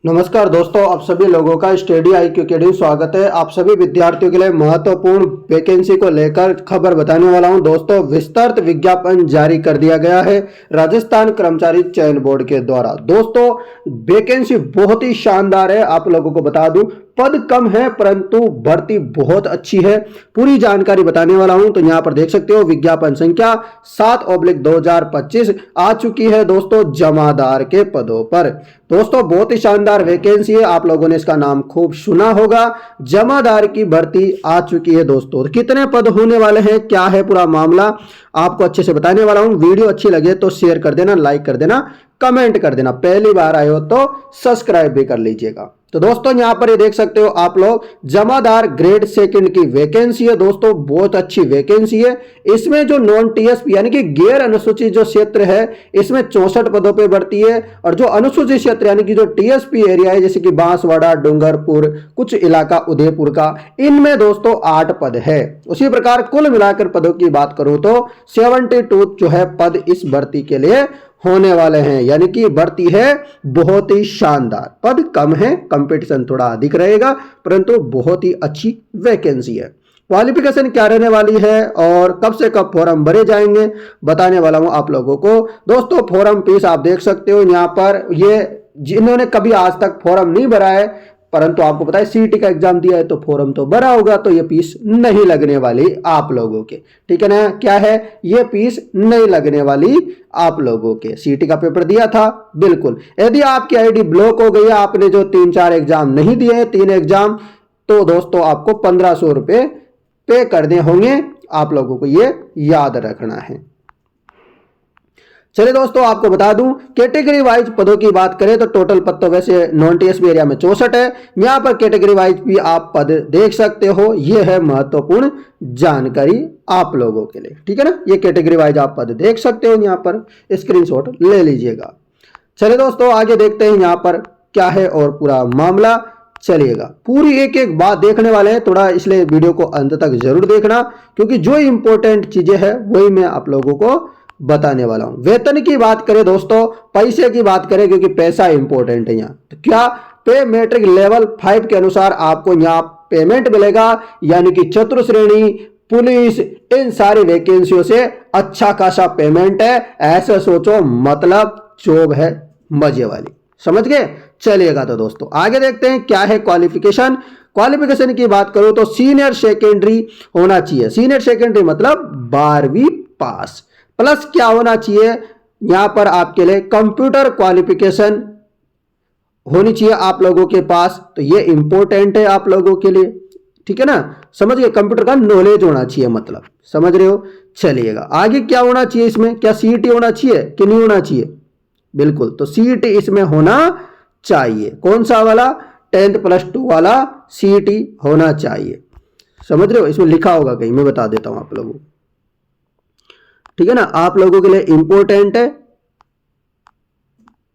नमस्कार दोस्तों, आप सभी लोगों का स्टडी IQ अकेडमी स्वागत है। आप सभी विद्यार्थियों के लिए महत्वपूर्ण वैकेंसी को लेकर खबर बताने वाला हूं। दोस्तों, विस्तृत विज्ञापन जारी कर दिया गया है राजस्थान कर्मचारी चयन बोर्ड के द्वारा। दोस्तों, वैकेंसी बहुत ही शानदार है। आप लोगों को बता दूं, पद कम है परंतु भर्ती बहुत अच्छी है। पूरी जानकारी बताने वाला हूं। तो यहां पर देख सकते हो विज्ञापन संख्या 7/2025 आ चुकी है दोस्तों, जमादार के पदों पर। दोस्तों, बहुत ही शानदार वैकेंसी है। आप लोगों ने इसका नाम खूब सुना होगा। जमादार की भर्ती आ चुकी है दोस्तों। कितने पद होने वाले हैं, क्या है पूरा मामला, आपको अच्छे से बताने वाला हूं। वीडियो अच्छी लगे तो शेयर कर देना, लाइक कर देना, कमेंट कर देना। पहली बार आए हो तो सब्सक्राइब भी कर लीजिएगा। तो दोस्तों, यहां पर ये देख सकते हो आप लोग, जमादार ग्रेड सेकंड की वैकेंसी है दोस्तों, बहुत अच्छी वैकेंसी है। इसमें जो नॉन TSP यानी कि गैर अनुसूचित जो क्षेत्र है, इसमें 64 पदों पे भर्ती है। और जो अनुसूचित क्षेत्र यानी कि जो TSP एरिया है, जैसे कि बांसवाड़ा, डूंगरपुर, कुछ इलाका उदयपुर का, इनमें दोस्तों 8 पद है। उसी प्रकार कुल मिलाकर पदों की बात करूं तो 72 जो है पद इस भर्ती के लिए होने वाले हैं। यानी कि भर्ती है बहुत ही शानदार। पद कम है, कंपटीशन थोड़ा अधिक रहेगा, परंतु बहुत ही अच्छी वैकेंसी है। क्वालिफिकेशन क्या रहने वाली है और कब से कब फॉर्म भरे जाएंगे, बताने वाला हूं आप लोगों को। दोस्तों, फॉर्म फीस आप देख सकते हो यहां पर। ये जिन्होंने कभी आज तक फॉर्म नहीं भरा है, परंतु आपको पता है CET का एग्जाम दिया है तो फॉर्म तो भरा होगा, तो ये फीस नहीं लगने वाली आप लोगों के। ठीक है ना, क्या है, ये फीस नहीं लगने वाली आप लोगों के। CET का पेपर दिया था, बिल्कुल। यदि आपकी ID ब्लॉक हो गई है, आपने जो 3-4 एग्जाम नहीं दिए हैं, 3 एग्जाम, तो दोस्तों आपको 1500 रुपए पे करने होंगे। आप लोगों को ये याद रखना है। चलिए दोस्तों, आपको बता दूं, कैटेगरी वाइज पदों की बात करें तो टोटल पद तो वैसे नॉन TSP एरिया में 64 है। यहां पर कैटेगरी वाइज भी आप पद देख सकते हो। यह है महत्वपूर्ण जानकारी आप लोगों के लिए। ठीक है ना, ये कैटेगरी वाइज आप पद देख सकते हो, यहां पर स्क्रीनशॉट ले लीजिएगा। चलिए दोस्तों, आगे देखते हैं यहां पर क्या है और पूरा मामला। चलिएगा, पूरी एक एक बात देखने वाले हैं थोड़ा, इसलिए वीडियो को अंत तक जरूर देखना, क्योंकि जो इंपॉर्टेंट चीजें हैं वही मैं आप लोगों को बताने वाला हूं। वेतन की बात करें दोस्तों, पैसे की बात करें, क्योंकि पैसा इंपॉर्टेंट है यहां। तो क्या पे मैट्रिक लेवल 5 के अनुसार आपको यहां पेमेंट मिलेगा, यानी कि चतुर्थ श्रेणी, पुलिस, इन सारी वैकेंसियों से अच्छा खासा पेमेंट है। ऐसे सोचो, मतलब जॉब है मजे वाली, समझ गए। चलिएगा, तो दोस्तों आगे देखते हैं क्या है क्वालिफिकेशन। क्वालिफिकेशन की बात करूं तो सीनियर सेकेंडरी होना चाहिए। सीनियर सेकेंडरी मतलब 12वीं पास, प्लस क्या होना चाहिए यहां पर आपके लिए, कंप्यूटर क्वालिफिकेशन होनी चाहिए आप लोगों के पास। तो ये इंपॉर्टेंट है आप लोगों के लिए। ठीक है ना, समझ गए, कंप्यूटर का नॉलेज होना चाहिए, मतलब समझ रहे हो। चलिएगा, आगे क्या होना चाहिए इसमें, क्या CET होना चाहिए कि नहीं होना चाहिए, बिल्कुल। तो CET इसमें होना चाहिए। कौन सा वाला, 10th + 2 वाला CET होना चाहिए, समझ रहे हो। इसमें लिखा होगा कहीं, मैं बता देता हूं आप लोगों को। ठीक है ना, आप लोगों के लिए इंपॉर्टेंट है।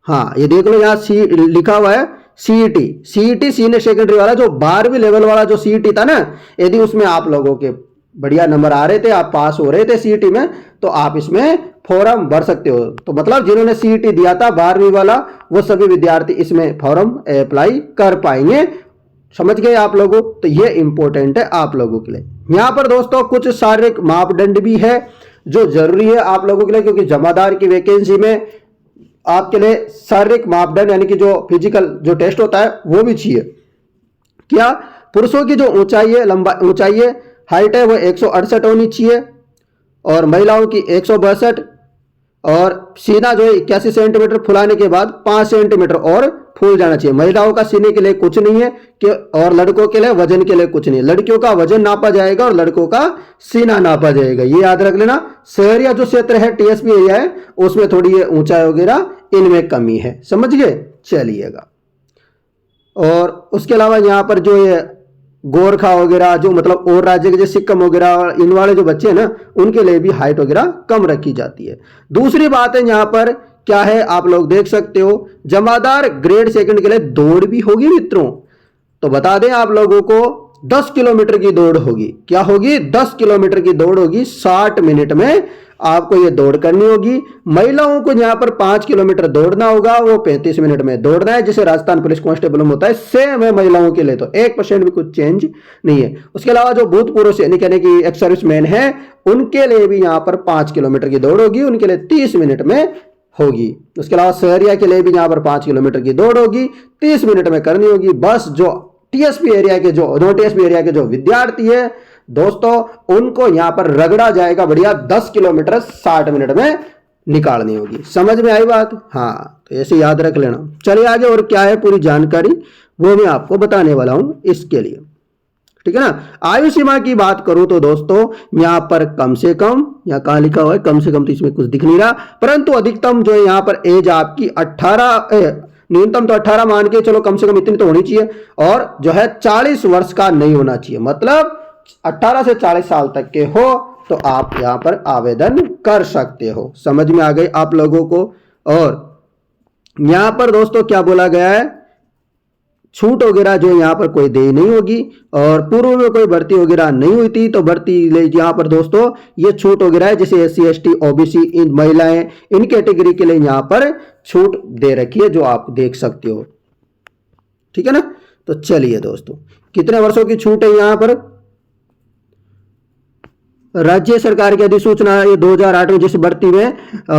हाँ, ये देख लो, यहां लिखा हुआ है CET सीनियर सेकेंडरी वाला, जो 12वीं लेवल वाला जो CET था ना, यदि उसमें आप लोगों के बढ़िया नंबर आ रहे थे, आप पास हो रहे थे CET में, तो आप इसमें फॉर्म भर सकते हो। तो मतलब जिन्होंने CET दिया था 12वीं वाला, वो सभी विद्यार्थी इसमें फॉर्म अप्लाई कर पाएंगे। समझ गए आप लोगों। तो ये इंपॉर्टेंट है आप लोगों के लिए। यहां पर दोस्तों कुछ शारीरिक मापदंड भी है जो जरूरी है आप लोगों के लिए, क्योंकि जमादार की वैकेंसी में आपके लिए शारीरिक मापदंड यानी कि जो फिजिकल जो टेस्ट होता है वो भी चाहिए। क्या, पुरुषों की जो ऊंचाई है, ऊंचाई है, हाइट है, वो 168 होनी चाहिए, और महिलाओं की 162, और सीना जो है 81 सेंटीमीटर फुलाने के बाद 5 सेंटीमीटर और फूल जाना चाहिए। महिलाओं का सीने के लिए कुछ नहीं है कि, और लड़कों के लिए वजन के लिए कुछ नहीं है। लड़कियों का वजन नापा जाएगा और लड़कों का सीना नापा जाएगा, ये याद रख लेना। शहरिया जो क्षेत्र है, TSP एरिया है, उसमें थोड़ी ये ऊंचाई वगैरह इनमें कमी है, समझ गए। चलिएगा, और उसके अलावा यहाँ पर जो ये गोरखा वगैरह, जो मतलब और राज्य के जैसे सिक्किम वगैरह, इन वाले जो बच्चे हैं ना, उनके लिए भी हाइट वगैरह कम रखी जाती है। दूसरी बात है यहाँ पर क्या है, आप लोग देख सकते हो, जमादार ग्रेड सेकंड के लिए दौड़ भी होगी मित्रों। तो बता दें आप लोगों को, 10 किलोमीटर की दौड़ होगी। क्या होगी, 10 किलोमीटर की दौड़ होगी 60 मिनट में आपको ये दौड़ करनी होगी। महिलाओं को यहाँ पर 5 किलोमीटर दौड़ना होगा, वो 35 मिनट में दौड़ना है, जिसे राजस्थान पुलिस कांस्टेबल में होता है। सेम है महिलाओं के लिए, तो 1% भी कुछ चेंज नहीं है। उसके अलावा जो भूतपूर्व सैनिक यानी कि एक्स सर्विसमैन है, उनके लिए भी यहाँ पर 5 किलोमीटर की दौड़ होगी, उनके लिए 30 मिनट में होगी। उसके अलावा शहरिया के लिए भी यहाँ पर 5 किलोमीटर की दौड़ होगी, 30 मिनट में करनी होगी। बस जो टीएसपी एरिया के जो नॉन टीएसपी एरिया के जो विद्यार्थी है दोस्तों, उनको यहां पर रगड़ा जाएगा बढ़िया, 10 किलोमीटर 60 मिनट में निकालनी होगी। समझ में आई बात? हाँ, तो ऐसे याद रख लेना। चलिए आगे और क्या है पूरी जानकारी वो मैं आपको बताने वाला हूं इसके लिए, ठीक है ना। आयु सीमा की बात करूं तो दोस्तों यहां पर कम से कम, यहां कहां लिखा हुआ है कम से कम, तो इसमें कुछ दिख नहीं रहा, परंतु अधिकतम जो है यहां पर एज आपकी 18, न्यूनतम तो 18 मान के चलो, कम से कम इतनी तो होनी चाहिए, और जो है 40 वर्ष का नहीं होना चाहिए। मतलब 18 से 40 साल तक के हो तो आप यहां पर आवेदन कर सकते हो। समझ में आ गई आप लोगों को? और यहां पर दोस्तों क्या बोला गया है, छूट वगैरह जो यहां पर कोई दे नहीं होगी, और पूर्व में कोई भर्ती वगैरह नहीं हुई थी तो भर्ती यहां पर दोस्तों ये छूट वगैरह है, जैसे SC ST OBC इन महिलाएं, इन कैटेगरी के लिए यहां पर छूट दे रखी है, जो आप देख सकते हो, ठीक है ना। तो चलिए दोस्तों, कितने वर्षों की छूट है यहां पर? राज्य सरकार की अधिसूचना ये 2008 में जिस भर्ती में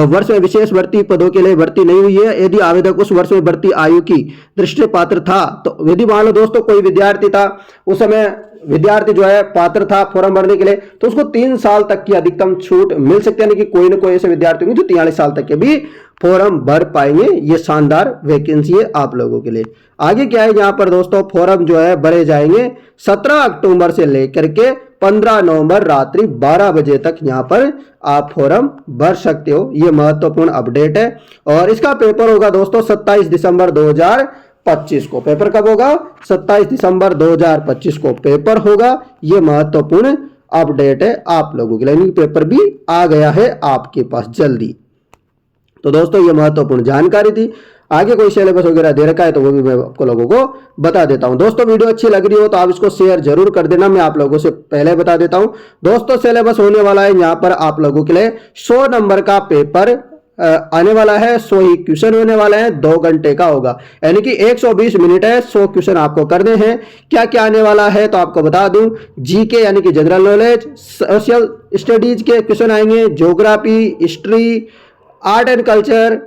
वर्ष में विशेष भर्ती पदों के लिए भर्ती नहीं हुई है, यदि आवेदक उस वर्ष में भर्ती आयु की दृष्टि पात्र था, तो यदि मान लो दोस्तों कोई विद्यार्थी था, उस समय विद्यार्थी जो है पात्र था फॉर्म भरने के लिए, तो उसको 3 साल तक की अधिकतम छूट मिल सकती है। यानी कि कोई ना कोई ऐसे विद्यार्थी होंगे जो 43 साल तक के भी फॉर्म भर पाएंगे। ये शानदार वैकेंसी है आप लोगों के लिए। आगे क्या है, यहाँ पर दोस्तों फॉर्म जो है भरे जाएंगे 17 अक्टूबर से लेकर के 15 नवंबर रात्रि 12 बजे तक यहाँ पर आप फॉर्म भर सकते हो। ये महत्वपूर्ण अपडेट है। और इसका पेपर होगा दोस्तों 27 दिसंबर 2025 को। पेपर कब होगा? 27 दिसंबर 2025 को पेपर होगा। ये महत्वपूर्ण अपडेट है आप लोगों के लिए। पेपर भी आ गया है आपके पास जल्दी। तो दोस्तों ये महत्वपूर्ण जानकारी थी। आगे कोई सिलेबस वगैरह दे रखा है तो वो भी मैं आपको लोगों को बता देता हूं। दोस्तों वीडियो अच्छी लग रही हो तो आप इसको शेयर जरूर कर देना। मैं आप लोगों से पहले बता देता हूं दोस्तों, सिलेबस होने वाला है यहाँ पर आप लोगों के लिए 100 नंबर का पेपर आने वाला है। 100 ही क्वेश्चन होने वाले हैं, 2 घंटे का होगा, यानी कि 120 मिनट है। 100 क्वेश्चन आपको करने हैं। क्या क्या आने वाला है तो आपको बता दूं, जीके यानी कि जनरल नॉलेज, सोशल स्टडीज के क्वेश्चन आएंगे, geography, history, art and culture,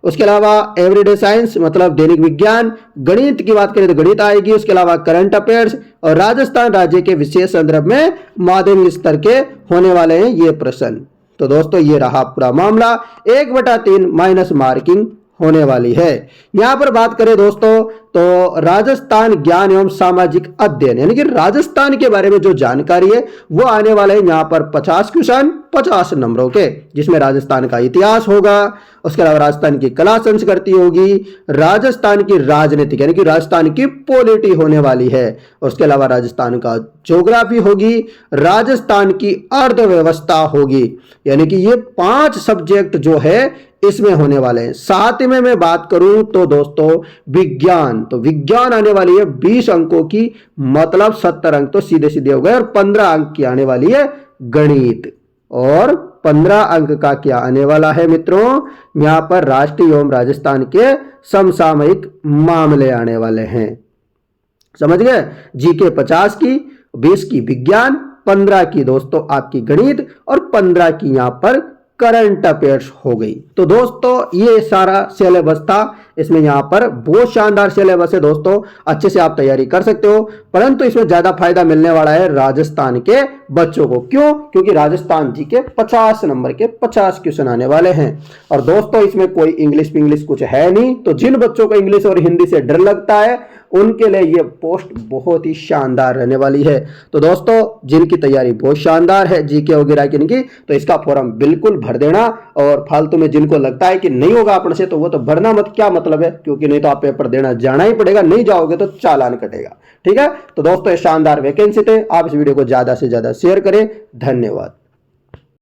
उसके अलावा एवरीडे साइंस मतलब दैनिक विज्ञान, गणित की बात करें तो गणित आएगी, उसके अलावा करंट अफेयर्स, और राजस्थान राज्य के विशेष संदर्भ में माध्यमिक स्तर के होने वाले हैं ये प्रश्न। तो दोस्तों ये रहा पूरा मामला। 1/3 माइनस मार्किंग होने वाली है। यहां पर बात करें दोस्तों तो राजस्थान ज्ञान एवं सामाजिक अध्ययन यानी कि राजस्थान के बारे में जो जानकारी है वो आने वाले हैं यहां पर 50 क्वेश्चन 50 नंबरों के, जिसमें राजस्थान का इतिहास होगा, उसके अलावा राजस्थान की कला संस्कृति होगी, राजस्थान की राजनीति यानी कि राजस्थान की पॉलिटी होने वाली है, उसके अलावा राजस्थान का ज्योग्राफी होगी, राजस्थान की अर्थव्यवस्था होगी। यानी कि ये 5 सब्जेक्ट जो है इसमें होने वाले हैं। साथ में मैं बात करूं तो दोस्तों विज्ञान, तो विज्ञान आने वाली है 20 अंकों की, मतलब 70 अंक तो सीधे सीधे हो गए, और 15 अंक की आने वाली है गणित, और 15 अंक का क्या आने वाला है मित्रों, यहां पर राष्ट्रीय एवं राजस्थान के समसामयिक मामले आने वाले हैं। समझ गए? जीके 50 की, 20 की विज्ञान, 15 की दोस्तों आपकी गणित, और 15 की यहां पर करंट अफेयर्स हो गई। तो दोस्तों ये सारा सिलेबस था। इसमें यहां पर बहुत शानदार सिलेबस है दोस्तों, अच्छे से आप तैयारी कर सकते हो, परंतु इसमें ज्यादा फायदा मिलने वाला है राजस्थान के बच्चों को। क्यों? क्योंकि राजस्थान जी के 50 नंबर के 50 क्वेश्चन आने वाले हैं। और दोस्तों इसमें कोई इंग्लिश कुछ है नहीं, तो जिन बच्चों को इंग्लिश और हिंदी से डर लगता है उनके लिए ये पोस्ट बहुत ही शानदार रहने वाली है। तो दोस्तों जिनकी तैयारी बहुत शानदार है जीके वगैरह की, तो इसका फॉर्म बिल्कुल भर देना। और फालतू में जिनको लगता है कि नहीं होगा अपने से, तो वो तो भरना मत, क्या मतलब है, क्योंकि नहीं तो आप पेपर देना जाना ही पड़ेगा, नहीं जाओगे तो चालान कटेगा। ठीक है? तो दोस्तों ये शानदार वैकेंसी थे। आप इस वीडियो को ज्यादा से ज्यादा शेयर करें। धन्यवाद।